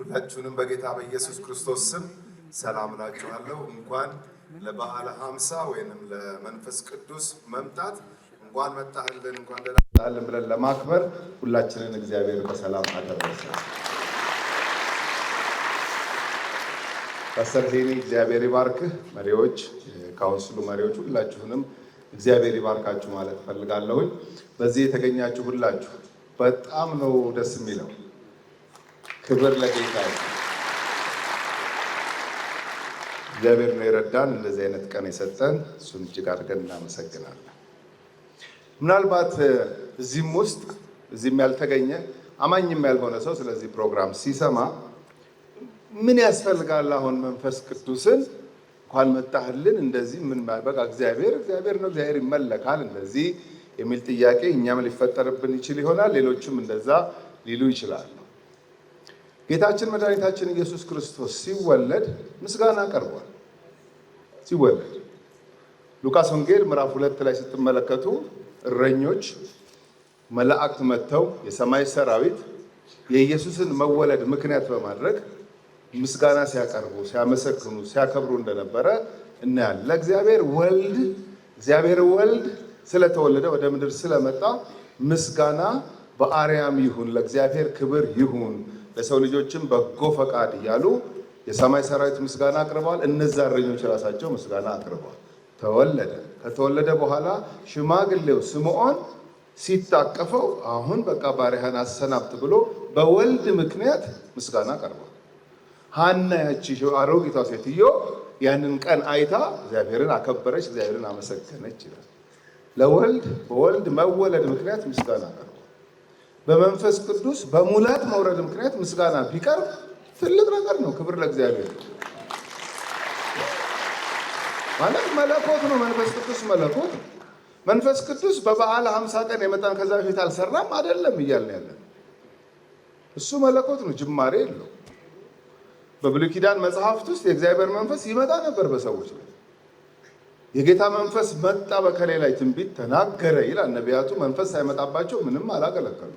ሁላችሁንም በጌታ በኢየሱስ ክርስቶስ ስም ሰላም እላችኋለሁ። እንኳን ለበዓለ ሃምሳ ወይንም ለመንፈስ ቅዱስ መምጣት እንኳን መጣህልን እንኳን ደህና መጣህልን ብለን ለማክበር ሁላችንን እግዚአብሔር በሰላም አደረሰን። ፓስተር ሄኒ እግዚአብሔር ይባርክህ። መሪዎች፣ ካውንስሉ መሪዎች ሁላችሁንም እግዚአብሔር ይባርካችሁ ማለት ፈልጋለሁ። በዚህ የተገኛችሁ ሁላችሁ በጣም ነው ደስ የሚለው። ክብር ለጌታ ይሁን። እግዚአብሔር ነው የረዳን፣ እንደዚህ አይነት ቀን የሰጠን፣ እሱን እጅግ አድርገን እናመሰግናለን። ምናልባት እዚህም ውስጥ እዚህም ያልተገኘ አማኝም ያልሆነ ሰው ስለዚህ ፕሮግራም ሲሰማ ምን ያስፈልጋል? አሁን መንፈስ ቅዱስን እንኳን መጣህልን እንደዚህ ምን በቃ እግዚአብሔር ነው፣ እግዚአብሔር ይመለካል እንደዚህ የሚል ጥያቄ እኛም ሊፈጠርብን ይችል ይሆናል። ሌሎችም እንደዛ ሊሉ ይችላሉ። ጌታችን መድኃኒታችን ኢየሱስ ክርስቶስ ሲወለድ ምስጋና ቀርቧል። ሲወለድ ሉቃስ ወንጌል ምዕራፍ 2 ላይ ስትመለከቱ እረኞች መላእክት መጥተው የሰማይ ሰራዊት የኢየሱስን መወለድ ምክንያት በማድረግ ምስጋና ሲያቀርቡ፣ ሲያመሰግኑ፣ ሲያከብሩ እንደነበረ እናያለን። ለእግዚአብሔር ወልድ ስለተወለደ ወደ ምድር ስለመጣ ምስጋና በአርያም ይሁን፣ ለእግዚአብሔር ክብር ይሁን፣ ለሰው ልጆችም በጎ ፈቃድ እያሉ የሰማይ ሰራዊት ምስጋና አቅርበዋል። እነዛ እረኞች ራሳቸው ምስጋና አቅርበዋል። ተወለደ። ከተወለደ በኋላ ሽማግሌው ስምዖን ሲታቀፈው አሁን በቃ ባሪያህን አሰናብት ብሎ በወልድ ምክንያት ምስጋና አቀርበዋል። ሐና ያቺ አሮጊቷ ሴትዮ ያንን ቀን አይታ እግዚአብሔርን አከበረች፣ እግዚአብሔርን አመሰገነች ይላል። በወልድ መወለድ ምክንያት ምስጋና ቀርቧል። በመንፈስ ቅዱስ በሙላት መውረድ ምክንያት ምስጋና ቢቀርብ ትልቅ ነገር ነው። ክብር ለእግዚአብሔር። ማለት መለኮት ነው። መንፈስ ቅዱስ መለኮት። መንፈስ ቅዱስ በበዓለ ሃምሳ ቀን የመጣን ከዛ በፊት አልሰራም አይደለም እያልን ያለን እሱ መለኮት ነው። ጅማሬ የለው። በብሉይ ኪዳን መጽሐፍት ውስጥ የእግዚአብሔር መንፈስ ይመጣ ነበር በሰዎች ላይ። የጌታ መንፈስ መጣ በከሌ ላይ ትንቢት ተናገረ ይላል። ነቢያቱ መንፈስ ሳይመጣባቸው ምንም አላገለገሉ።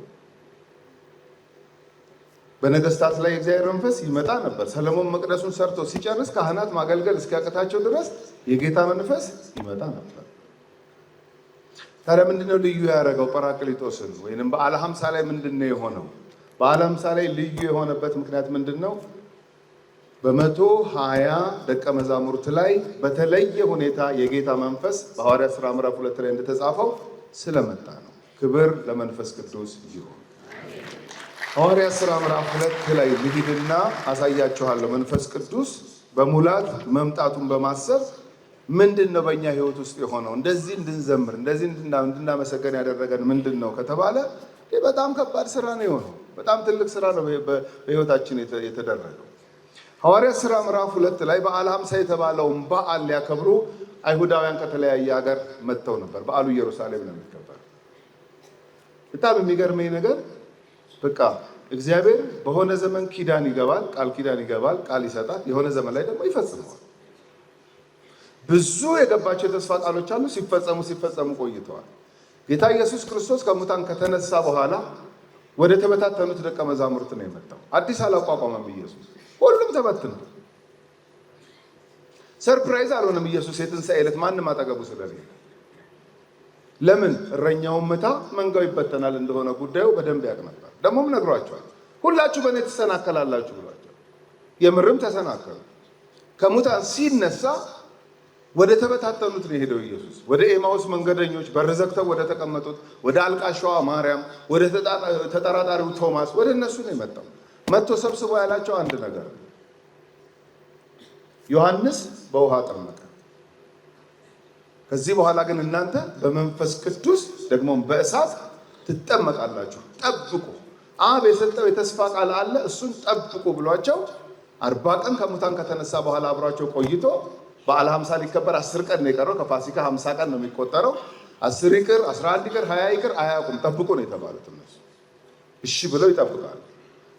በነገስታት ላይ የእግዚአብሔር መንፈስ ይመጣ ነበር። ሰለሞን መቅደሱን ሰርቶ ሲጨርስ ካህናት ማገልገል እስኪያቅታቸው ድረስ የጌታ መንፈስ ይመጣ ነበር። ታዲያ ምንድነው ልዩ ያደረገው ጰራቅሊጦስን? ወይንም በዓለ ሃምሳ ላይ ምንድነው የሆነው? በዓለ ሃምሳ ላይ ልዩ የሆነበት ምክንያት ምንድነው? በ120 ደቀ መዛሙርት ላይ በተለየ ሁኔታ የጌታ መንፈስ በሐዋርያት ሥራ ምዕራፍ 2 ላይ እንደተጻፈው ስለመጣ ነው። ክብር ለመንፈስ ቅዱስ ይሁን። ሐዋርያት ሥራ ምዕራፍ 2 ላይ ልሂድና አሳያችኋለሁ። መንፈስ ቅዱስ በሙላት መምጣቱን በማሰብ ምንድነው በእኛ ህይወት ውስጥ የሆነው? እንደዚህ እንድንዘምር እንደዚህ እንድናመሰገን ያደረገን ምንድነው ከተባለ በጣም ከባድ ስራ ነው የሆነው። በጣም ትልቅ ስራ ነው በህይወታችን የተደረገው። ሐዋርያት ሥራ ምዕራፍ 2 ላይ በዓለ ሃምሳ የተባለውን በዓል ሊያከብሩ አይሁዳውያን ከተለያየ ሀገር መጥተው ነበር። በዓሉ ኢየሩሳሌም ነው የሚከበረው። በጣም የሚገርመኝ ነገር በቃ እግዚአብሔር በሆነ ዘመን ኪዳን ይገባል፣ ቃል ይሰጣል። የሆነ ዘመን ላይ ደግሞ ይፈጽመዋል። ብዙ የገባቸው የተስፋ ቃሎች አሉ፣ ሲፈጸሙ ቆይተዋል። ጌታ ኢየሱስ ክርስቶስ ከሙታን ከተነሳ በኋላ ወደ ተበታተኑት ደቀ መዛሙርት ነው የመጣው። አዲስ አላቋቋመም ኢየሱስ። ሁሉም ተበትነው። ሰርፕራይዝ አልሆነም ኢየሱስ የትንሣኤ ዕለት ማንም አጠገቡ ስለሌለ። ለምን? እረኛውን ምታ መንጋው ይበተናል እንደሆነ ጉዳዩ በደንብ ያውቅ ነበር። ደግሞም ነግሯቸዋል። ሁላችሁ በእኔ ትሰናከላላችሁ ብሏቸው። የምርም ተሰናከሉ። ከሙታን ሲነሳ ወደ ተበታተኑት ነው የሄደው ኢየሱስ። ወደ ኤማውስ መንገደኞች፣ በር ዘግተው ወደ ተቀመጡት፣ ወደ አልቃሻዋ ማርያም፣ ወደ ተጠራጣሪው ቶማስ፣ ወደ እነሱ ነው የመጣው። መጥቶ ሰብስቦ ያላቸው አንድ ነገር፣ ዮሐንስ በውሃ ጠመቀ፣ ከዚህ በኋላ ግን እናንተ በመንፈስ ቅዱስ ደግሞም በእሳት ትጠመቃላችሁ፣ ጠብቁ። አብ የሰጠው የተስፋ ቃል አለ፣ እሱን ጠብቁ ብሏቸው 40 ቀን ከሙታን ከተነሳ በኋላ አብሯቸው ቆይቶ በዓለ ሃምሳ ሊከበር 10 ቀን ነው የቀረው። ከፋሲካ 50 ቀን ነው የሚቆጠረው። 10 ይቅር 11 ይቅር 20 ይቅር አያውቁም። ጠብቁ ነው የተባሉት። እነሱ እሺ ብለው ይጠብቃሉ።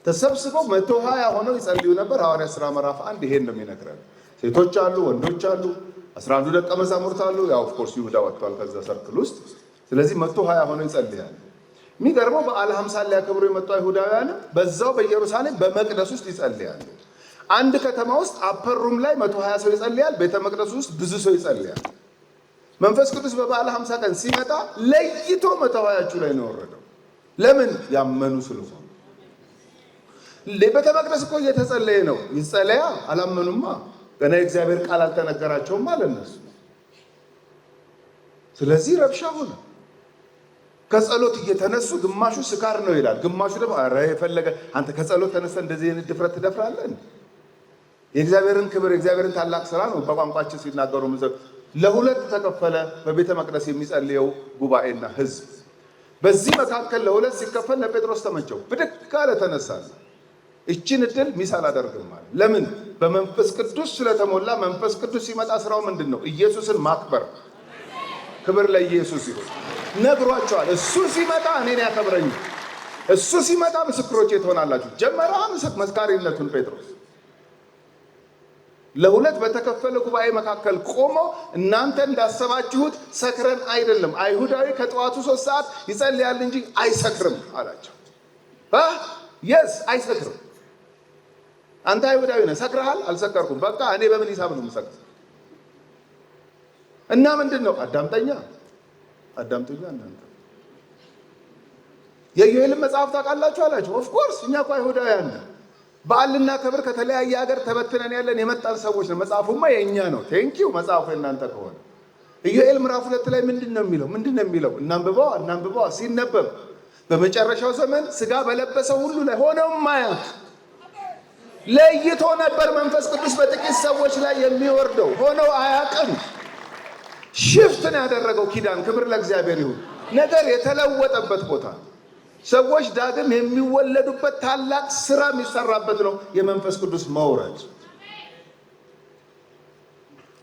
ተሰብስበው 120 ሆነው ይጸልዩ ነበር። ሐዋርያት ሥራ ምዕራፍ 1 ይሄን ነው የሚነግረን። ሴቶች አሉ፣ ወንዶች አሉ፣ 11 ደቀ መዛሙርት አሉ። ያው ኦፍ ኮርስ ይሁዳ ወጥቷል ከዛ ሰርክል ውስጥ። ስለዚህ 120 ሆነው ይጸልያሉ። የሚገርመው በዓለ ሀምሳን ሊያከብሩ የመጡ አይሁዳውያን በዛው በኢየሩሳሌም በመቅደስ ውስጥ ይጸልያሉ። አንድ ከተማ ውስጥ አፐር ሩም ላይ 120 ሰው ይጸልያል። ቤተ መቅደሱ ውስጥ ብዙ ሰው ይጸልያል። መንፈስ ቅዱስ በበዓለ ሀምሳ ቀን ሲመጣ ለይቶ 120ዎቹ ላይ ነው የወረደው። ለምን? ያመኑ ስለሆኑ። ቤተ መቅደስ እኮ እየተጸለየ ነው። ይጸለያ አላመኑማ። ገና የእግዚአብሔር ቃል አልተነገራቸውም ማለት ነው። ስለዚህ ረብሻ ሆነ። ከጸሎት እየተነሱ ግማሹ ስካር ነው ይላል፣ ግማሹ ደግሞ ኧረ የፈለገ አንተ ከጸሎት ተነስተ እንደዚህ አይነት ድፍረት ትደፍራለህ? የእግዚአብሔርን ክብር የእግዚአብሔርን ታላቅ ስራ ነው በቋንቋችን ሲናገሩ። ለሁለት ተከፈለ በቤተ መቅደስ የሚጸልየው ጉባኤና ህዝብ። በዚህ መካከል ለሁለት ሲከፈል ለጴጥሮስ ተመቸው። ብድግ አለ፣ ተነሳ። እቺን እድል ሚስ አላደርግም ማለት። ለምን? በመንፈስ ቅዱስ ስለተሞላ። መንፈስ ቅዱስ ሲመጣ ስራው ምንድን ነው? ኢየሱስን ማክበር። ክብር ለኢየሱስ ይሁን። ነግሯቸዋል። እሱ ሲመጣ እኔን ያከብረኝ፣ እሱ ሲመጣ ምስክሮቼ ትሆናላችሁ። ጀመራ መስካሪነቱን ጴጥሮስ ለሁለት በተከፈለ ጉባኤ መካከል ቆሞ እናንተ እንዳሰባችሁት ሰክረን አይደለም። አይሁዳዊ ከጠዋቱ 3 ሰዓት ይጸልያል እንጂ አይሰክርም አላቸው። የስ አይሰክርም። አንተ አይሁዳዊ ነህ፣ ሰክረሃል? አልሰከርኩም። በቃ እኔ በምን ሂሳብ ነው የምሰክር? እና ምንድን ነው? አዳምጠኛ እናንተ የኢዮኤልን መጽሐፍ ታውቃላችሁ አላቸው። ኦፍኮርስ እኛ እኮ አይሁዳውያን ነን። በዓልና ክብር ከተለያየ ሀገር ተበትነን ያለን የመጣን ሰዎች ነው። መጽሐፉማ የእኛ ነው። ቴንኪው መጽሐፉ የእናንተ ከሆነ። ኢዮኤል ምዕራፍ 2 ላይ ምንድን ነው የሚለው? እናንብበዋ። ሲነበብ በመጨረሻው ዘመን ስጋ በለበሰው ሁሉ ላይ ሆነው ማያት ለይቶ ነበር መንፈስ ቅዱስ በጥቂት ሰዎች ላይ የሚወርደው። ሆነው አያውቅም። ሽፍትን ያደረገው ኪዳን። ክብር ለእግዚአብሔር ይሁን። ነገር የተለወጠበት ቦታ፣ ሰዎች ዳግም የሚወለዱበት ታላቅ ስራ የሚሰራበት ነው የመንፈስ ቅዱስ መውረድ።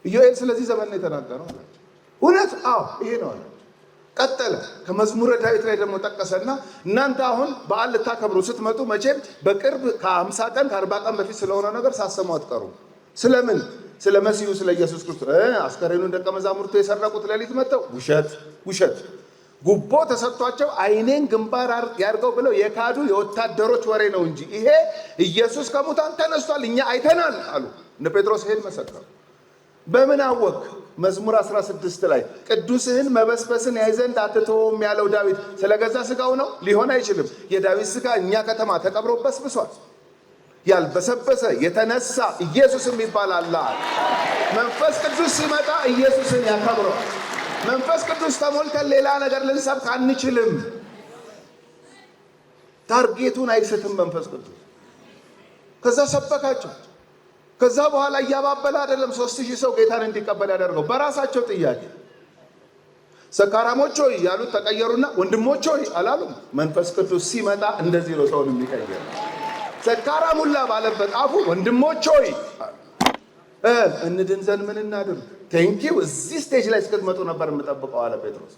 ኢዮኤል ስለዚህ ዘመን ነው የተናገረው አላቸው። እውነት? አዎ ይሄ ነው አላቸው። ቀጠለ። ከመዝሙረ ዳዊት ላይ ደግሞ ጠቀሰና እናንተ አሁን በዓል ልታከብሩ ስትመጡ መቼም በቅርብ ከ50 ቀን ከ40 ቀን በፊት ስለሆነ ነገር ሳሰሙ አትቀሩም። ስለምን? ስለ መሲሁ ስለ ኢየሱስ ክርስቶስ። አስከሬኑን ደቀ መዛሙርቱ የሰረቁት ሌሊት መጥተው ውሸት ጉቦ ተሰጥቷቸው አይኔን ግንባር ያርገው ብለው የካዱ የወታደሮች ወሬ ነው እንጂ ይሄ ኢየሱስ ከሙታን ተነስቷል እኛ አይተናል አሉ። እነ ጴጥሮስ ይሄን መሰከሩ። በምን አወቅ? መዝሙር 16 ላይ ቅዱስህን መበስበስን ያይ ዘንድ አትተውም ያለው ዳዊት ስለገዛ ስጋው ነው? ሊሆን አይችልም። የዳዊት ስጋ እኛ ከተማ ተቀብሮ በስብሷል። ያልበሰበሰ የተነሳ ኢየሱስም ይባላል። መንፈስ ቅዱስ ሲመጣ ኢየሱስን ያከብረዋል። መንፈስ ቅዱስ ተሞልተን ሌላ ነገር ልንሰብክ አንችልም። ታርጌቱን አይስትም መንፈስ ቅዱስ። ከዛ ሰበካቸው። ከዛ በኋላ እያባበለ አይደለም 3000 ሰው ጌታን እንዲቀበል ያደርገው በራሳቸው ጥያቄ። ሰካራሞች ሆይ ያሉት ተቀየሩና ወንድሞች ሆይ አላሉም። መንፈስ ቅዱስ ሲመጣ እንደዚህ ነው ሰውን የሚቀየር። ሰካራሙላ ባለበት አፉ ወንድሞች ሆይ እንድን ዘንድ ምን እናድርግ? ቴንኪው እዚህ ስቴጅ ላይ እስክትመጡ ነበር የምጠብቀው አለ ጴጥሮስ።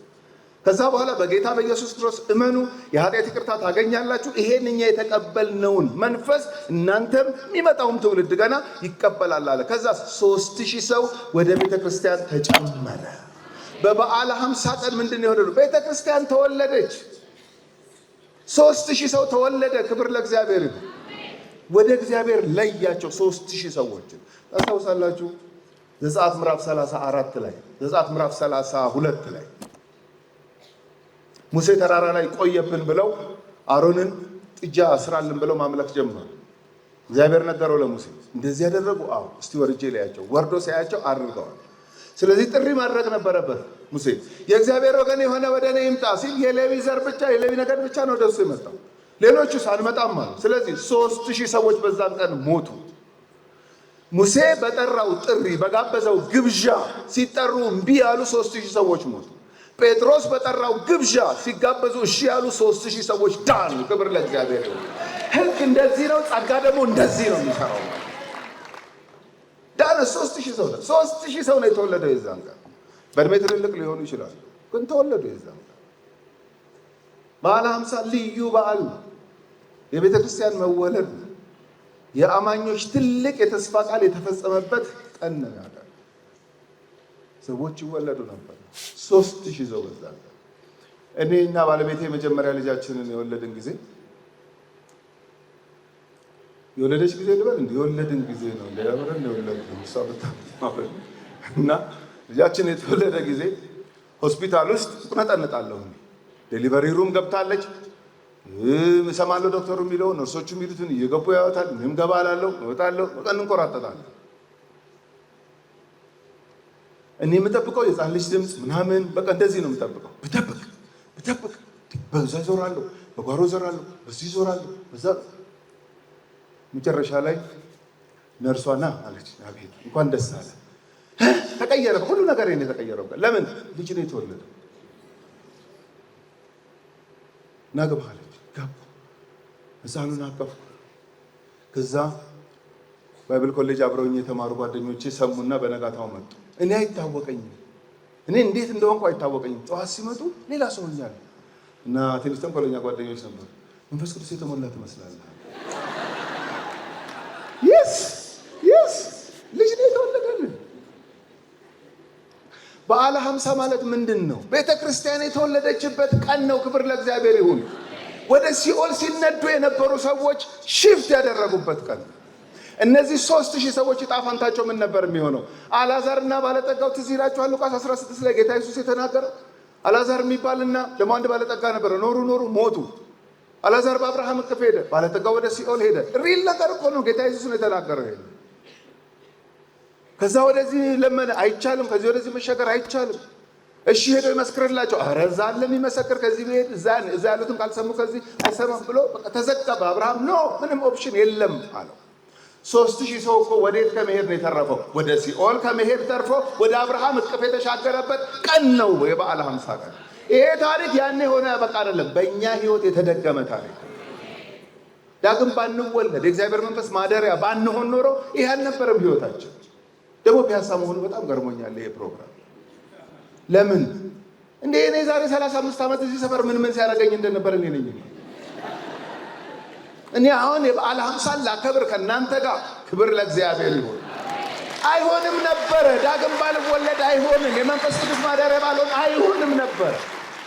ከዛ በኋላ በጌታ በኢየሱስ ክርስቶስ እመኑ የኃጢአት ይቅርታ ታገኛላችሁ። ይሄን እኛ የተቀበልነውን መንፈስ እናንተም የሚመጣውም ትውልድ ገና ይቀበላል አለ። ከዛ 3000 ሰው ወደ ቤተ ክርስቲያን ተጨመረ። በበዓለ ሀምሳ ቀን ምንድን ነው የሆነው? ቤተ ክርስቲያን ተወለደች። 3000 ሰው ተወለደ። ክብር ለእግዚአብሔር። ወደ እግዚአብሔር ለያቸው 3000 ሰዎችን ታስታውሳላችሁ። ዘጸአት ምዕራፍ 34 ላይ ዘጸአት ምዕራፍ 32 ላይ ሙሴ ተራራ ላይ ቆየብን ብለው አሮንን ጥጃ ስራልን ብለው ማምለክ ጀመሩ። እግዚአብሔር ነገረው ለሙሴ እንደዚህ ያደረጉ። አዎ እስቲ ወርጄ ላያቸው። ወርዶ ሲያያቸው አድርገዋል። ስለዚህ ጥሪ ማድረግ ነበረበት ሙሴ። የእግዚአብሔር ወገን የሆነ ወደ እኔ ይምጣ ሲል የሌዊ ዘር ብቻ የሌዊ ነገድ ብቻ ነው ወደሱ የመጣው። ሌሎቹስ አንመጣም አሉ። ስለዚህ 3000 ሰዎች በዛን ቀን ሞቱ። ሙሴ በጠራው ጥሪ በጋበዘው ግብዣ ሲጠሩ እምቢ ያሉ 3000 ሰዎች ሞቱ። ጴጥሮስ በጠራው ግብዣ ሲጋበዙ እሺ ያሉ 3000 ሰዎች ዳኑ። ክብር ለእግዚአብሔር ይሁን። ሕግ እንደዚህ ነው፣ ጸጋ ደግሞ እንደዚህ ነው የሚሰራው። ዳነ 3000 ሰው ነው። 3000 ሰው ነው የተወለደው የዛን ቀን። በእድሜ ትልልቅ ሊሆኑ ይችላሉ፣ ግን ተወለዱ የዛን ቀን። በዓለ ሀምሳ ልዩ በዓል ነው። የቤተ ክርስቲያን መወለድ ነው። የአማኞች ትልቅ የተስፋ ቃል የተፈጸመበት ቀን ነው። ሰዎች ይወለዱ ነበር። 3000 ሰው በዛ። እኔና ባለቤቴ የመጀመሪያ ልጃችንን የወለድን ጊዜ የወለደች ጊዜ ልበል እንዴ? የወለድን ጊዜ ነው እንዴ? አብረን የወለድን እሷ በጣም እና ልጃችን የተወለደ ጊዜ ሆስፒታል ውስጥ ቁነጠነጣለሁ። ዴሊቨሪ ሩም ገብታለች። እሰማለሁ ዶክተሩ የሚለው ነርሶቹ የሚሉትን እየገቡ ያወጣል። ምንም ገባ አላለሁ እወጣለሁ። በቃ እንቆራጠጣለን። እኔ የምጠብቀው የጻን ልጅ ድምፅ ምናምን በቃ እንደዚህ ነው የምጠብቀው። ብጠብቅ በዛ ዞራለሁ፣ በጓሮ ዞራለሁ፣ በዚህ ዞራለሁ፣ በዛ መጨረሻ ላይ ነርሷ ና አለች። አቤት እንኳን ደስ አለ። ተቀየረ ሁሉ ነገር ነው የተቀየረው። ለምን ልጅ ነው የተወለደው። ናገባ አለች። ገቡ። ሕፃኑን አቀፍኩ። ከዛ ባይብል ኮሌጅ አብረውኝ የተማሩ ጓደኞቼ ሰሙና በነጋታው መጡ። እኔ አይታወቀኝም። እኔ እንዴት እንደሆንኩ አይታወቀኝም። ጠዋት ሲመጡ ሌላ ሰው ሆኛለሁ እና ትንሽ ተንኮለኛ ጓደኞች ነበሩ። መንፈስ ቅዱስ የተሞላ ትመስላለህ። የስ ልጅ ነው የተወለደልን። በዓለ ሃምሳ ማለት ምንድን ነው? ቤተ ክርስቲያን የተወለደችበት ቀን ነው። ክብር ለእግዚአብሔር ይሁን። ወደ ሲኦል ሲነዱ የነበሩ ሰዎች ሽፍት ያደረጉበት ቀን። እነዚህ 3000 ሰዎች ዕጣ ፈንታቸው ምን ነበር የሚሆነው? አልዓዛርና ባለጠጋው ትዝ ይላችኋል። ሉቃስ 16 ላይ ጌታ ኢየሱስ የተናገረው አልዓዛር የሚባልና ደግሞ አንድ ባለጠጋ ነበረ። ኖሩ ሞቱ። አልዓዛር በአብርሃም እቅፍ ሄደ፣ ባለጠጋው ወደ ሲኦል ሄደ። ሪል ነገር እኮ ነው። ጌታ ኢየሱስ ነው የተናገረው። ይሄ ከዛ ወደዚህ ለመነ፣ አይቻልም። ከዚህ ወደዚህ መሻገር አይቻልም። እሺ ሄዶ ይመስክርላቸው። ኧረ እዛ አለ የሚመሰክር፣ ከዚህ ቤት እዛ ያሉትን ካልሰሙ ከዚህ አይሰማም ብሎ በቃ ተዘጋ። በአብርሃም ኖ ምንም ኦፕሽን የለም አለው። 3000 ሰው እኮ ወዴት ከመሄድ ነው የተረፈው? ወደ ሲኦል ከመሄድ ተርፎ ወደ አብርሃም እቅፍ የተሻገረበት ቀን ነው የበዓለ ሃምሳ ቀን። ይሄ ታሪክ ያኔ ሆነ በቃ አይደለም፣ በእኛ ህይወት የተደገመ ታሪክ። ዳግም ባንወለድ የእግዚአብሔር መንፈስ ማደሪያ ባንሆን ኖሮ ይሄ አልነበረም ህይወታችን። ደግሞ ፒያሳ መሆኑ በጣም ገርሞኛል ይሄ ፕሮግራም። ለምን እንዴ? እኔ ዛሬ 35 ዓመት እዚህ ሰፈር ምን ሲያደርገኝ እንደነበር እኔ ነኝ። እኔ አሁን የበዓለ ሃምሳን ላከብር ከእናንተ ጋር፣ ክብር ለእግዚአብሔር ይሁን። አይሆንም ነበረ። ዳግም ባልወለድ አይሆንም። የመንፈስ ቅዱስ ማደሪያ ባልሆን አይሆንም ነበረ።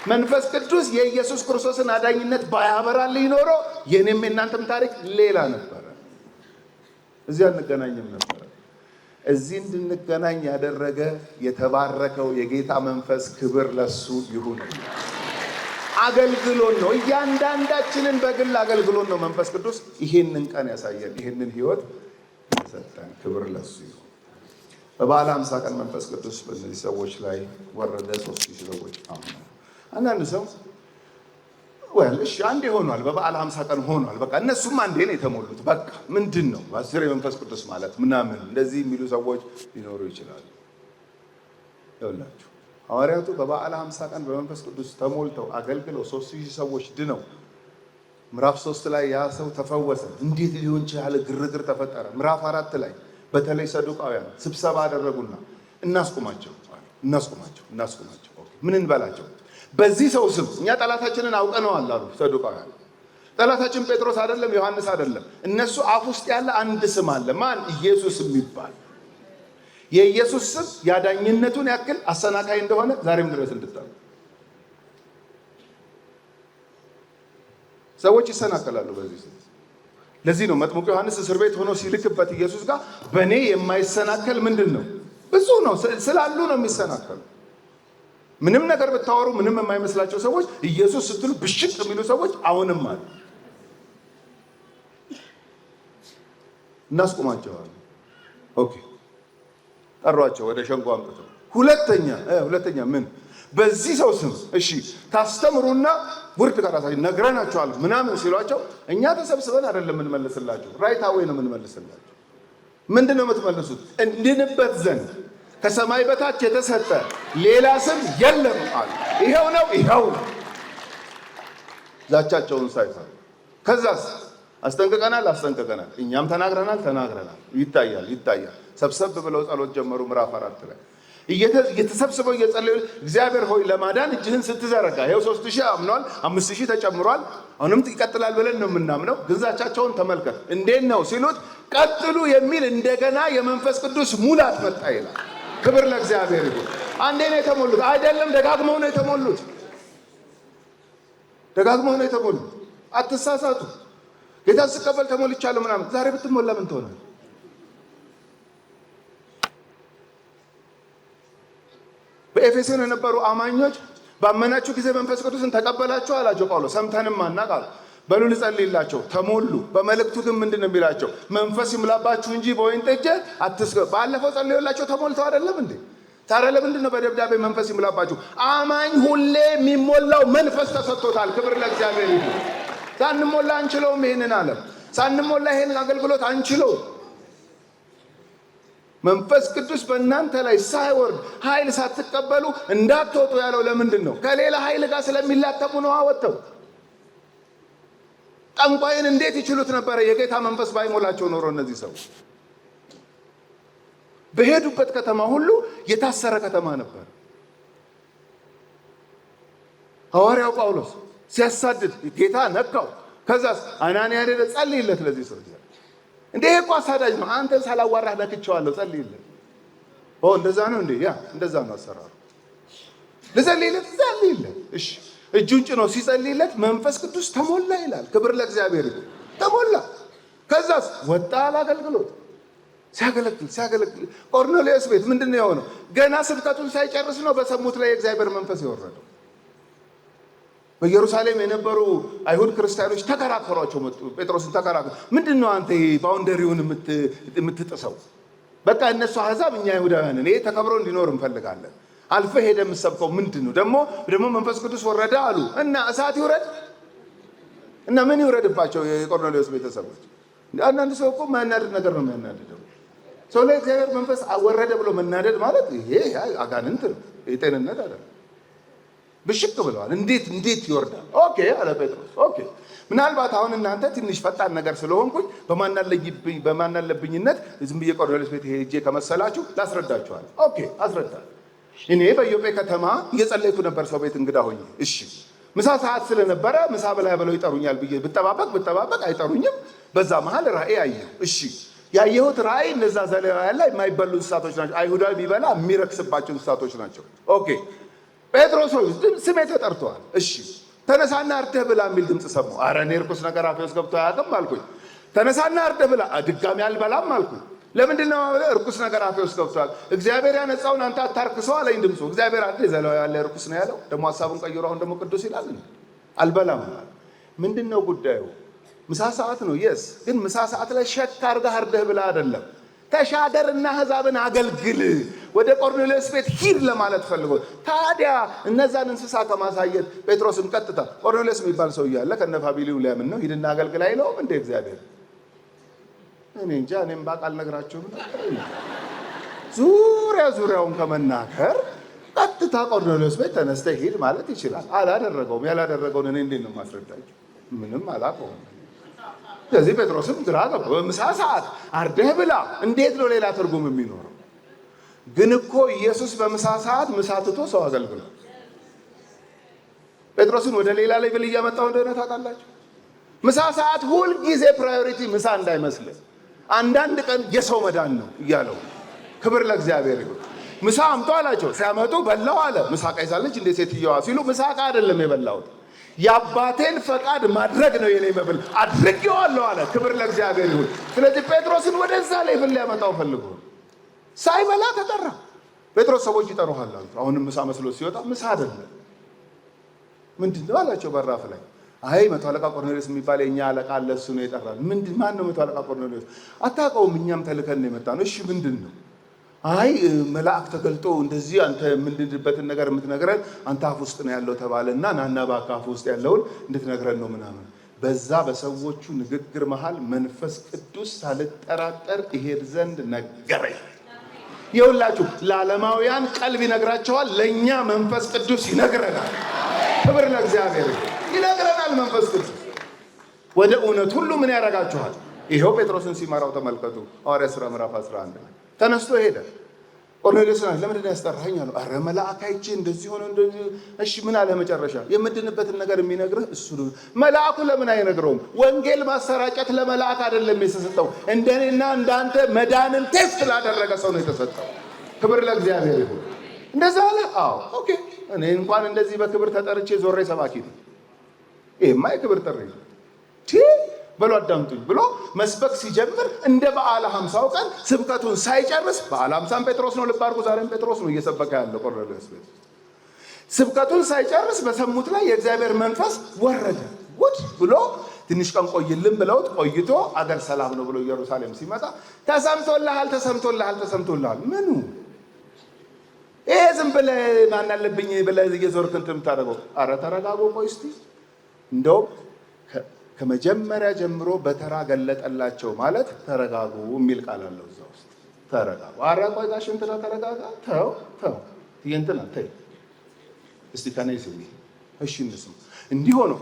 መንፈስ ቅዱስ የኢየሱስ ክርስቶስን አዳኝነት ባያበራልኝ ኖሮ የኔም የእናንተም ታሪክ ሌላ ነበረ። እዚህ አንገናኝም ነበረ። እዚህ እንድንገናኝ ያደረገ የተባረከው የጌታ መንፈስ ክብር ለሱ ይሁን። አገልግሎን ነው፣ እያንዳንዳችንን በግል አገልግሎን ነው መንፈስ ቅዱስ ይሄንን ቀን ያሳየን፣ ይሄንን ህይወት ያሰጠን። ክብር ለሱ ይሁን። በበዓለ ሃምሳ ቀን መንፈስ ቅዱስ በእነዚህ ሰዎች ላይ ወረደ። 3000 ሰዎች አመኑ። አንዳንድ ሰው እሺ አንዴ ሆኗል፣ በበዓለ ሃምሳ ቀን ሆኗል፣ በቃ እነሱም አንዴ ነው የተሞሉት፣ በቃ ምንድን ነው በአስር የመንፈስ ቅዱስ ማለት ምናምን እንደዚህ የሚሉ ሰዎች ሊኖሩ ይችላሉ። ይኸውላችሁ ሐዋርያቱ በበዓለ ሃምሳ ቀን በመንፈስ ቅዱስ ተሞልተው አገልግለው 3000 ሰዎች ድነው ምዕራፍ 3 ላይ ያ ሰው ተፈወሰ። እንዴት ሊሆን ይችላል? ግርግር ተፈጠረ። ምዕራፍ 4 ላይ በተለይ ሰዱቃውያን ስብሰባ አደረጉና እናስቁማቸው። ምን እንበላቸው? በዚህ ሰው ስም እኛ ጠላታችንን አውቀነዋል አሉ ሰዱቃውያን። ጠላታችን ጴጥሮስ አይደለም፣ ዮሐንስ አይደለም። እነሱ አፍ ውስጥ ያለ አንድ ስም አለ። ማን? ኢየሱስ የሚባል የኢየሱስ ስም ያዳኝነቱን ያክል አሰናካይ እንደሆነ ዛሬም ድረስ እንድታሉ ሰዎች ይሰናከላሉ በዚህ ስም። ለዚህ ነው መጥምቁ ዮሐንስ እስር ቤት ሆኖ ሲልክበት ኢየሱስ ጋር በእኔ የማይሰናከል ምንድን ነው? ብዙ ነው ስላሉ ነው የሚሰናከሉ። ምንም ነገር ብታወሩ ምንም የማይመስላቸው ሰዎች ኢየሱስ ስትሉ ብሽቅ የሚሉ ሰዎች አሁንም አሉ። እናስቆማቸዋለን። ኦኬ ጠሯቸው፣ ወደ ሸንጎ አምጥተው ሁለተኛ ምን በዚህ ሰው ስም እሺ ታስተምሩና ውርድ ካራሳችሁ ነግረናቸዋል ምናምን ሲሏቸው እኛ ተሰብስበን አይደለም የምንመልስላቸው፣ ራይት አዌይ ነው የምንመልስላቸው። ምንድን ነው የምትመልሱት? እንድንበት ዘንድ ከሰማይ በታች የተሰጠ ሌላ ስም የለም አሉ። ይሄው ነው። ዛቻቸውን ሳይፈሩ ከዛስ አስጠንቅቀናል። እኛም ተናግረናል። ይታያል። ሰብሰብ ብለው ጸሎት ጀመሩ። ምዕራፍ 4 ላይ እየተሰብስበው እየጸለዩ እግዚአብሔር ሆይ ለማዳን እጅህን ስትዘረጋ ይኸው 3000 አምኗል፣ 5000 ተጨምሯል፣ አሁንም ይቀጥላል ብለን ነው የምናምነው። ግን ዛቻቸውን ተመልከት። እንዴት ነው ሲሉት ቀጥሉ የሚል እንደገና የመንፈስ ቅዱስ ሙላት መጣ ይላል። ክብር ለእግዚአብሔር ይሁን። አንዴ ነው የተሞሉት አይደለም፣ ደጋግመው ነው የተሞሉት። ደጋግመው ነው የተሞሉ። አትሳሳቱ። ጌታ ስቀበል ተሞልቻለሁ ምናምን፣ ዛሬ ብትሞላ ምን ትሆናለህ? በኤፌሶን የነበሩ አማኞች ባመናችሁ ጊዜ መንፈስ ቅዱስን ተቀበላችሁ አላቸው ጳውሎስ። ሰምተንም አናውቅ አሉ። በሉ ልጸልይላቸው፣ ተሞሉ። በመልእክቱ ግን ምንድን ነው የሚላቸው? መንፈስ ይሙላባችሁ እንጂ በወይን ጠጅ አትስከሩ። ባለፈው ጸልዮላቸው ተሞልተው አይደለም እንዴ? ታዲያ ለምንድን ነው በደብዳቤ መንፈስ ይሙላባችሁ? አማኝ ሁሌ የሚሞላው መንፈስ ተሰጥቶታል። ክብር ለእግዚአብሔር ይሁን። ሳንሞላ አንችለውም። ይሄንን ዓለም ሳንሞላ ይሄንን አገልግሎት አንችለውም። መንፈስ ቅዱስ በእናንተ ላይ ሳይወርድ ኃይል ሳትቀበሉ እንዳትወጡ ያለው ለምንድን ነው? ከሌላ ኃይል ጋር ስለሚላተሙ ነው። አወጣው። ጠንቋይን እንዴት ይችሉት ነበረ? የጌታ መንፈስ ባይሞላቸው ኖሮ እነዚህ ሰዎች በሄዱበት ከተማ ሁሉ የታሰረ ከተማ ነበር። ሐዋርያው ጳውሎስ ሲያሳድድ ጌታ ነካው። ከዛስ አናንያ ሄደ፣ ጸልይለት ለዚህ ሰው። እንዴ እኮ አሳዳጅ ነው፣ አንተን ሳላዋራህ ነክቼዋለሁ፣ ጸልይለት። እንደዛ ነው እንዴ? ያ እንደዛ ነው አሰራሩ። ልጸልይለት፣ ጸልይለት። እሺ እጁን ጭኖ ሲጸልይለት መንፈስ ቅዱስ ተሞላ ይላል። ክብር ለእግዚአብሔር ይሁን። ተሞላ። ከዛስ ወጣ አገልግሎት ሲያገለግል ቆርኔሌዎስ ቤት ምንድን ነው የሆነው? ገና ስብከቱን ሳይጨርስ ነው በሰሙት ላይ የእግዚአብሔር መንፈስ የወረደው። በኢየሩሳሌም የነበሩ አይሁድ ክርስቲያኖች ተከራከሯቸው መጡ። ጴጥሮስን ተከራከሩ። ምንድን ነው አንተ ባውንደሪውን የምትጥሰው? በቃ እነሱ አሕዛብ፣ እኛ አይሁዳውያንን ይሄ ተከብሮ እንዲኖር እንፈልጋለን። አልፈ ሄደ የምትሰብከው ምንድን ነው? ደግሞ መንፈስ ቅዱስ ወረደ አሉ እና እሳት ይውረድ እና ምን ይውረድባቸው? የቆርኔሌዎስ ቤተሰቦች። አንዳንድ ሰው እኮ ማያናድድ ነገር ነው የሚያናድደው። ሰው ላይ እግዚአብሔር መንፈስ ወረደ ብሎ መናደድ ማለት ይሄ አጋንንት ነው፣ የጤንነት አይደለም። ብሽቅ ብለዋል። እንዴት ይወርዳል? ኦኬ አለ ጴጥሮስ። ኦኬ ምናልባት አሁን እናንተ ትንሽ ፈጣን ነገር ስለሆንኩኝ በማናለብኝነት ዝም ብዬ ቆርኔሌዎስ ቤት ሄጄ ከመሰላችሁ ላስረዳችኋል። ኦኬ አስረዳ። እኔ በኢዮጴ ከተማ እየጸለይኩ ነበር ሰው ቤት እንግዳ ሆኜ። እሺ ምሳ ሰዓት ስለነበረ ምሳ በላይ ብለው ይጠሩኛል ብዬ ብጠባበቅ አይጠሩኝም። በዛ መሀል ራእይ አየሁ። እሺ ያየሁት ራእይ እነዛ ዘሌዋውያን ላይ የማይበሉ እንስሳቶች ናቸው። አይሁዳዊ ቢበላ የሚረክስባቸው እንስሳቶች ናቸው። ኦኬ ጴጥሮስ ሆይ ስሜ ተጠርተዋል። እሺ ተነሳና አርደህ ብላ የሚል ድምፅ ሰማሁ። ኧረ እኔ ርኩስ ነገር አፌ ውስጥ ገብቶ አያውቅም አልኩኝ። ተነሳና አርደህ ብላ፣ ድጋሚ አልበላም አልኩኝ። ለምንድን ነው ርኩስ ነገር አፌ ውስጥ ገብቷል? እግዚአብሔር ያነጻውን አንተ አታርክሰው አለኝ ድምፁ። እግዚአብሔር አንዴ ዘሌዋውያን ላይ ርኩስ ነው ያለው፣ ደግሞ ሀሳቡን ቀይሮ አሁን ደግሞ ቅዱስ ይላል። አልበላም። ምንድን ነው ጉዳዩ? ምሳ ሰዓት ነው። የስ ግን ምሳ ሰዓት ላይ ሸክ አርገህ አርደህ ብላ አይደለም። ተሻገርና አሕዛብን አገልግል፣ ወደ ቆርኔሌዎስ ቤት ሂድ ለማለት ፈልጎ። ታዲያ እነዛን እንስሳ ከማሳየት ጴጥሮስም ቀጥታ ቆርኔሌዎስ የሚባል ሰው እያለ ከነ ፋሚሊው ሊያምን ነው፣ ሂድና አገልግል አይለውም እንደ እግዚአብሔር? እኔ እንጃ። እኔም ባቃል ነግራችሁም ዙሪያውን ከመናከር ቀጥታ ቆርኔሌዎስ ቤት ተነስተህ ሂድ ማለት ይችላል። አላደረገውም። ያላደረገውን እኔ እንዴት ነው ማስረዳችሁ? ምንም አላውቀውም። ስለዚህ ጴጥሮስም ግራ ገባው። በምሳ ሰዓት አርደህ ብላ እንዴት ነው ሌላ ትርጉም የሚኖረው? ግን እኮ ኢየሱስ በምሳ ሰዓት ምሳ ትቶ ሰው አገልግሏል። ጴጥሮስን ወደ ሌላ ሌቭል እያመጣው እንደሆነ ታውቃላችሁ። ምሳ ሰዓት ሁልጊዜ ፕራዮሪቲ ምሳ እንዳይመስልህ። አንዳንድ ቀን የሰው መዳን ነው እያለው። ክብር ለእግዚአብሔር ይሁን። ምሳ አምጦ አላቸው። ሲያመጡ በላው አለ። ምሳ ቀይሳለች እንዴ ሴትየዋ ሲሉ፣ ምሳ ዕቃ አይደለም የበላሁት የአባቴን ፈቃድ ማድረግ ነው የኔ መብል፣ አድርጌዋለሁ አለ። ክብር ለእግዚአብሔር ይሁን። ስለዚህ ጴጥሮስን ወደዛ ሌቭል ሊያመጣው ፈልጎ ሳይበላ ተጠራ። ጴጥሮስ ሰዎች ይጠሩሃል አሉት። አሁንም ምሳ መስሎ ሲወጣ ምሳ አይደለም። ምንድን ነው አላቸው በራፍ ላይ። አይ መቶ አለቃ ቆርኔሌዎስ የሚባል የእኛ አለቃ አለ፣ እሱ ነው የጠራን። ማን ነው መቶ አለቃ ቆርኔሌዎስ? አታውቀውም? እኛም ተልከን ነው የመጣ ነው። እሺ ምንድን ነው? አይ መልአክ ተገልጦ እንደዚህ አንተ የምንድንበትን ነገር የምትነግረን አንተ አፍ ውስጥ ነው ያለው ተባለና ናና እባክህ አፍ ውስጥ ያለውን እንድትነግረን ነው ምናምን። በዛ በሰዎቹ ንግግር መሃል መንፈስ ቅዱስ ሳልጠራጠር ይሄድ ዘንድ ነገረኝ። ይኸውላችሁ ለዓለማውያን ቀልብ ይነግራቸዋል፣ ለእኛ መንፈስ ቅዱስ ይነግረናል። ክብር ለእግዚአብሔር ይነግረናል። መንፈስ ቅዱስ ወደ እውነት ሁሉ ምን ያደርጋችኋል? ይኸው ጴጥሮስን ሲመራው ተመልከቱ። ሐዋርያት ሥራ ምዕራፍ 11 ላይ ተነስቶ ሄደ። ቆርኔሌዎስን ለምንድን ነው ያስጠራኸኝ አለው። ኧረ መልአክ አይቼ እንደዚህ ሆነ እንደዚህ። እሺ ምን አለ መጨረሻ? የምድንበትን ነገር የሚነግርህ እሱ ነው። መልአኩ ለምን አይነግረውም? ወንጌል ማሰራጨት ለመልአክ አይደለም የተሰጠው፣ እንደኔና እንዳንተ መዳንን ቴስት ላደረገ ሰው ነው የተሰጠው። ክብር ለእግዚአብሔር ይሁን። እንደዛ አለ። አዎ ኦኬ። እኔ እንኳን እንደዚህ በክብር ተጠርቼ ዞሬ ሰባኪ ነው። ይሄማ የክብር ጥሪ ነው በሎ አዳምጡኝ ብሎ መስበክ ሲጀምር እንደ በዓለ ሀምሳው ቀን ስብከቱን ሳይጨርስ በዓለ ሀምሳም ጴጥሮስ ነው፣ ልብ አድርጉ፣ ዛሬም ጴጥሮስ ነው እየሰበከ ያለው ቆርኔሌዎስ ቤት። ስብከቱን ሳይጨርስ በሰሙት ላይ የእግዚአብሔር መንፈስ ወረደ። ጉድ ብሎ ትንሽ ቀን ቆይልን ብለውት ቆይቶ አገር ሰላም ነው ብሎ ኢየሩሳሌም ሲመጣ ተሰምቶልሃል፣ ተሰምቶልሃል፣ ተሰምቶልሃል። ምኑ ይሄ ዝም ብለህ ማን አለብኝ ብለህ እየዞርክ እንትን የምታደርገው? ኧረ ተረጋጉ፣ ቆይ እስቲ። እንደውም ከመጀመሪያ ጀምሮ በተራ ገለጠላቸው ማለት ተረጋጉ የሚል ቃል አለው እዛ ውስጥ። ተረጋጉ። ኧረ ቆይ ጋሽ እንትና ተረጋጋ፣ ተው እንትና ተይ እስቲ ከነይ ስሚ፣ እሺ እንስማ። እንዲሆነው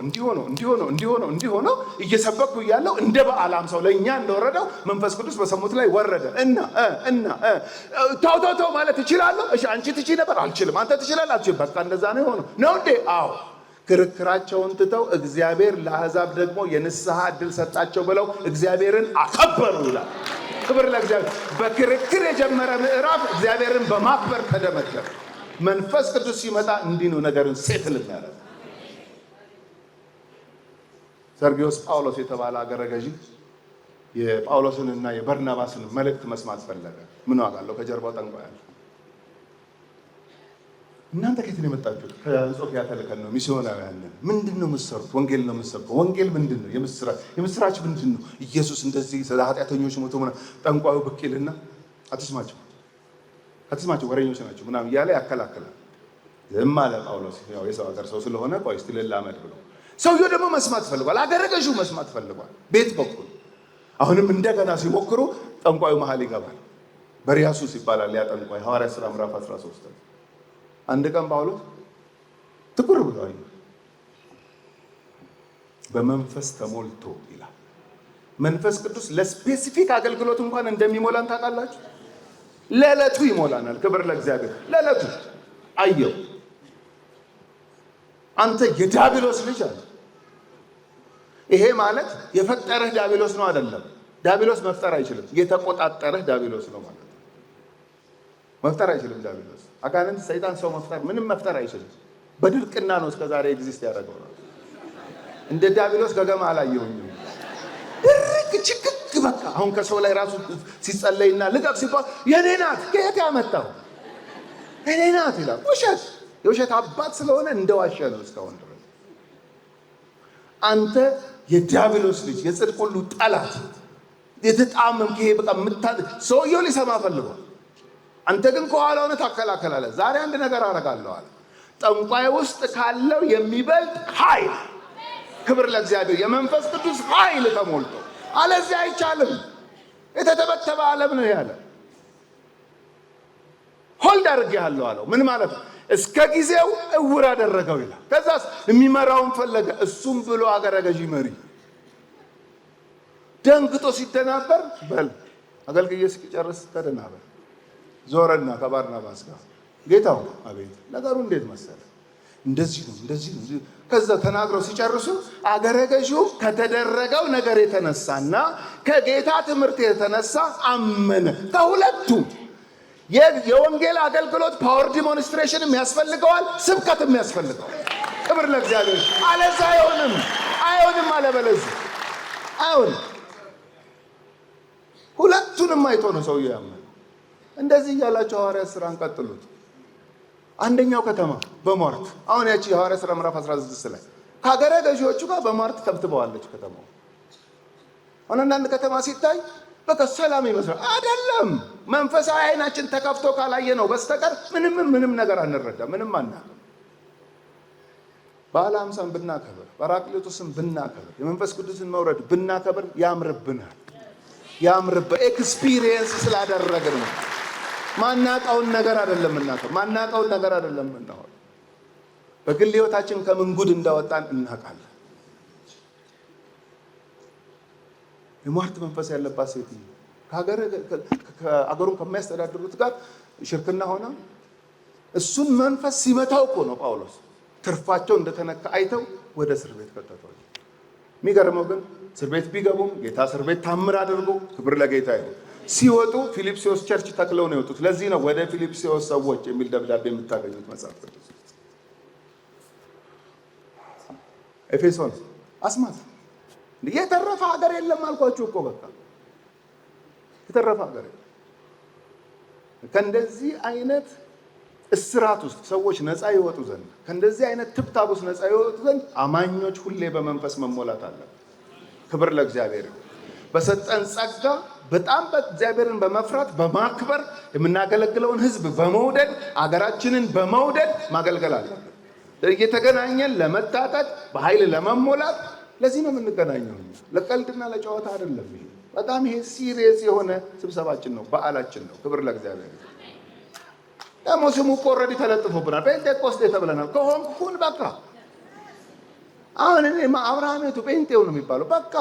እየሰበኩ እያለው እንደ በዓለ ሀምሳው ለእኛ እንደወረደው መንፈስ ቅዱስ በሰሙት ላይ ወረደ እና ተው ማለት እችላለሁ። እሺ አንቺ ትችይ ነበር፣ አልችልም። አንተ ትችላለህ፣ አልችልም። በቃ እንደዛ ነው የሆነው ነው እንዴ? አዎ። ክርክራቸውን ትተው እግዚአብሔር ለአሕዛብ ደግሞ የንስሐ ዕድል ሰጣቸው ብለው እግዚአብሔርን አከበሩ ይላል። ክብር ለእግዚአብሔር። በክርክር የጀመረ ምዕራፍ እግዚአብሔርን በማክበር ተደመደመ። መንፈስ ቅዱስ ሲመጣ እንዲህ ነው ነገርን ሴትል የሚያደርገው። ሰርጊዮስ ጳውሎስ የተባለ አገረ ገዢ የጳውሎስንና የበርናባስን መልእክት መስማት ፈለገ። ምን ዋጋ አለው? ከጀርባው ጠንቋይ አለ። እናንተ ከየት ነው የመጣችሁት? ከአንጾኪያ ተልከን ነው፣ ሚስዮናውያን ነን። ምንድን ነው የምትሰሩት? ወንጌል ነው የምትሰብከው። ወንጌል ምንድን ነው? የምስራች ምንድን ነው? ኢየሱስ እንደዚህ ስለ ኃጢአተኞች ሞቶ ምናምን። ጠንቋዩ ብቅ ይልና አትስማቸው፣ ወሬኞች ናቸው ምናምን እያለ ያከላክላል። ዝም አለ ጳውሎስ። ያው የሰው ሀገር ሰው ስለሆነ ቆይ እስቲ ልላመድ ብሎ። ሰውየው ደግሞ መስማት ፈልጓል። አገረ ገዢው መስማት ፈልጓል ቤት በኩል። አሁንም እንደገና ሲሞክሩ ጠንቋዩ መሀል ይገባል። በርያሱስ ይባላል ያ ጠንቋይ። ሐዋርያት ሥራ ምዕራፍ 13 አንድ ቀን ጳውሎስ ትኩር ብሎ አየ። በመንፈስ ተሞልቶ ይላል። መንፈስ ቅዱስ ለስፔሲፊክ አገልግሎት እንኳን እንደሚሞላን ታውቃላችሁ። ለዕለቱ ይሞላናል። ክብር ለእግዚአብሔር። ለዕለቱ አየው። አንተ የዲያብሎስ ልጅ አለ። ይሄ ማለት የፈጠረህ ዲያብሎስ ነው አይደለም። ዲያብሎስ መፍጠር አይችልም። የተቆጣጠረህ ዲያብሎስ ነው ማለት ነው። መፍጠር አይችልም ዲያብሎስ። አጋንንት፣ ሰይጣን ሰው ምንም መፍጠር አይችልም። በድርቅና ነው እስከዛሬ ኤግዚስት ያደረገው ነው። እንደ ዲያብሎስ ገገማ አላየሁኝም። ድርቅ ችክክ በቃ። አሁን ከሰው ላይ ራሱ ሲጸለይና ልቀቅ ሲባል የኔ ናት፣ ከየት ያመጣው የኔ ናት ይላል። ውሸት፣ የውሸት አባት ስለሆነ እንደዋሸ ነው እስካሁን ድረስ። አንተ የዲያብሎስ ልጅ፣ የጽድቅ ሁሉ ጠላት፣ የተጣመምክ ይሄ በቃ ሰውየው ሊሰማ ፈልጓል። አንተ ግን ከኋላ ሆነ ታከላከላለህ። ዛሬ አንድ ነገር አደርጋለሁ አለ። ጠንቋይ ውስጥ ካለው የሚበልጥ ኃይል፣ ክብር ለእግዚአብሔር፣ የመንፈስ ቅዱስ ኃይል ተሞልቶ፣ አለዚህ አይቻልም። የተተበተበ ዓለም ነው ያለ። ሆልድ አድርጌሃለሁ አለው። ምን ማለት ነው? እስከ ጊዜው እውር አደረገው ይላል። ከዛስ የሚመራውን ፈለገ። እሱም ብሎ አገረ ገዢ መሪ ደንግጦ ሲደናበር፣ በል አገልግዬ እስኪጨርስ ተደናበር። ዞረና ከባርናባስ ጋር ጌታው፣ አቤት፣ ነገሩ እንዴት መሰለ? እንደዚህ ነው። ከዛ ተናግረው ሲጨርሱ አገረ ገዢው ከተደረገው ነገር የተነሳና ከጌታ ትምህርት የተነሳ አመነ። ከሁለቱም የወንጌል አገልግሎት ፓወር ዲሞንስትሬሽንም ያስፈልገዋል፣ ስብከትም ያስፈልገዋል። ክብር ለእግዚአብሔር። አለዛ አይሆንም፣ አለበለዚያ አይሆንም። ሁለቱንም አይቶ ነው ሰውዬው ያመነ። እንደዚህ እያላቸው ሐዋርያት ሥራን ቀጥሉት። አንደኛው ከተማ በሟርት አሁን ያቺ የሐዋርያት ሥራ ምዕራፍ 16 ላይ ከአገረ ገዢዎቹ ጋር በሟርት ተብትበዋለች ከተማው። አሁን አንዳንድ ከተማ ሲታይ በቃ ሰላም ይመስላል። አይደለም። መንፈሳዊ ዓይናችን ተከፍቶ ካላየ ነው በስተቀር ምንም ነገር አንረዳም፣ ምንም አናውቅም። በዓለ ሀምሳን ብናከብር፣ ጰራቅሊጦስን ብናከብር፣ የመንፈስ ቅዱስን መውረድ ብናከብር ያምርብናል። ኤክስፒሪየንስ ስላደረግን ነው። ማናውቀውን ነገር አይደለም እናውቀው። በግል ሕይወታችን ከምን ጉድ እንዳወጣን እናውቃለን። የሟርት መንፈስ ያለባት ሴት ከአገሩን ከሚያስተዳድሩት ጋር ሽርክና ሆና እሱን መንፈስ ሲመታው እኮ ነው ጳውሎስ ትርፋቸው እንደተነካ አይተው ወደ እስር ቤት ከተቷል። የሚገርመው ግን እስር ቤት ቢገቡም ጌታ እስር ቤት ታምር አድርጎ፣ ክብር ለጌታ ይሁን፣ ሲወጡ ፊልጵስዩስ ቸርች ተክለው ነው የወጡት። ለዚህ ነው ወደ ፊልጵስዩስ ሰዎች የሚል ደብዳቤ የምታገኙት መጽሐፍ ቅዱስ። ኤፌሶን አስማት። የተረፈ ሀገር የለም አልኳችሁ እኮ በቃ የተረፈ ሀገር የለም። ከእንደዚህ አይነት እስራት ውስጥ ሰዎች ነፃ ይወጡ ዘንድ ከእንደዚህ አይነት ትብታብ ውስጥ ነፃ ይወጡ ዘንድ አማኞች ሁሌ በመንፈስ መሞላት አለ። ክብር ለእግዚአብሔር። በሰጠን ጸጋ በጣም እግዚአብሔርን በመፍራት በማክበር የምናገለግለውን ሕዝብ በመውደድ አገራችንን በመውደድ ማገልገል አለ። እየተገናኘን ለመታጠቅ በኃይል ለመሞላት ለዚህ ነው የምንገናኘው። ለቀልድና ለጨዋታ አይደለም። ይሄ በጣም ይሄ ሲሪየስ የሆነ ስብሰባችን ነው፣ በዓላችን ነው። ክብር ለእግዚአብሔር። ደግሞ ስሙ እኮ ኦልሬዲ ተለጥፎብናል። ጴንጤቆስጤ ተብለናል። ከሆንኩን በቃ አሁን እኔ አብርሃሜቱ ጴንጤው ነው የሚባለው። በቃ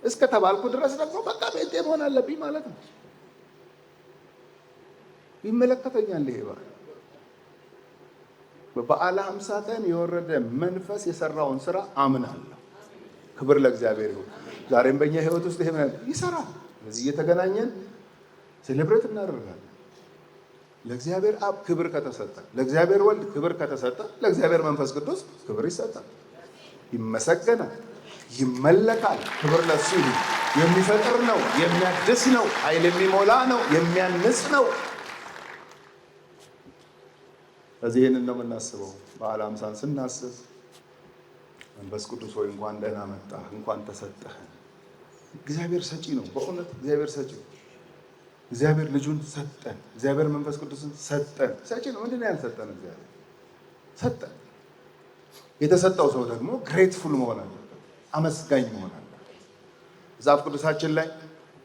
እስከ ተባልኩ ድረስ ደግሞ በቃ ጴንጤ መሆን አለብኝ ማለት ነው። ይመለከተኛል። ይሄ በበዓለ 50 ቀን የወረደ መንፈስ የሰራውን ስራ አምናለሁ። ክብር ለእግዚአብሔር ይሁን። ዛሬም በእኛ ህይወት ውስጥ ይሄ ይሰራል። ስለዚህ እየተገናኘን ሴሌብሬት እናደርጋለን። ለእግዚአብሔር አብ ክብር ከተሰጠ፣ ለእግዚአብሔር ወልድ ክብር ከተሰጠ፣ ለእግዚአብሔር መንፈስ ቅዱስ ክብር ይሰጣል፣ ይመሰገናል፣ ይመለካል። ክብር ለሱ ይሁን። የሚፈጥር ነው፣ የሚያድስ ነው፣ ኃይል የሚሞላ ነው፣ የሚያንጽ ነው። ስለዚህ ይህንን ነው የምናስበው። በዓለ ሃምሳን ስናስብ መንፈስ ቅዱስ ሆይ እንኳን ደህና መጣህ፣ እንኳን ተሰጠህ። እግዚአብሔር ሰጪ ነው። በእውነት እግዚአብሔር ሰጪ ነው። እግዚአብሔር ልጁን ሰጠን። እግዚአብሔር መንፈስ ቅዱስን ሰጠን። ሰጪ ነው። ምንድን ነው ያልሰጠን? እግዚአብሔር ሰጠን። የተሰጠው ሰው ደግሞ ግሬትፉል መሆን አለበት፣ አመስጋኝ መሆን አለበት። መጽሐፍ ቅዱሳችን ላይ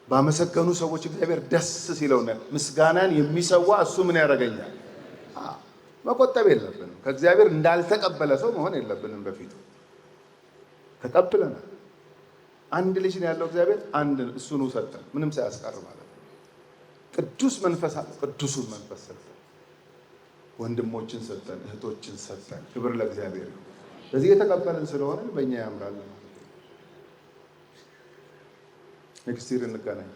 ባመሰገኑ ሰዎች እግዚአብሔር ደስ ሲለው ምስጋናን የሚሰዋ እሱ ምን ያደርገኛል? መቆጠብ የለብንም። ከእግዚአብሔር እንዳልተቀበለ ሰው መሆን የለብንም። በፊቱ ተቀብለናል። አንድ ልጅ ነው ያለው እግዚአብሔር፣ አንድ እሱን ሰጠን፣ ምንም ሳያስቀር ማለት ነው። ቅዱስ መንፈስ አለ፣ ቅዱሱን መንፈስ ሰጠን። ወንድሞችን ሰጠን፣ እህቶችን ሰጠን። ክብር ለእግዚአብሔር ነው። ስለዚህ የተቀበልን ስለሆነ በእኛ ያምራል። ኔክስት ይር እንገናኝ።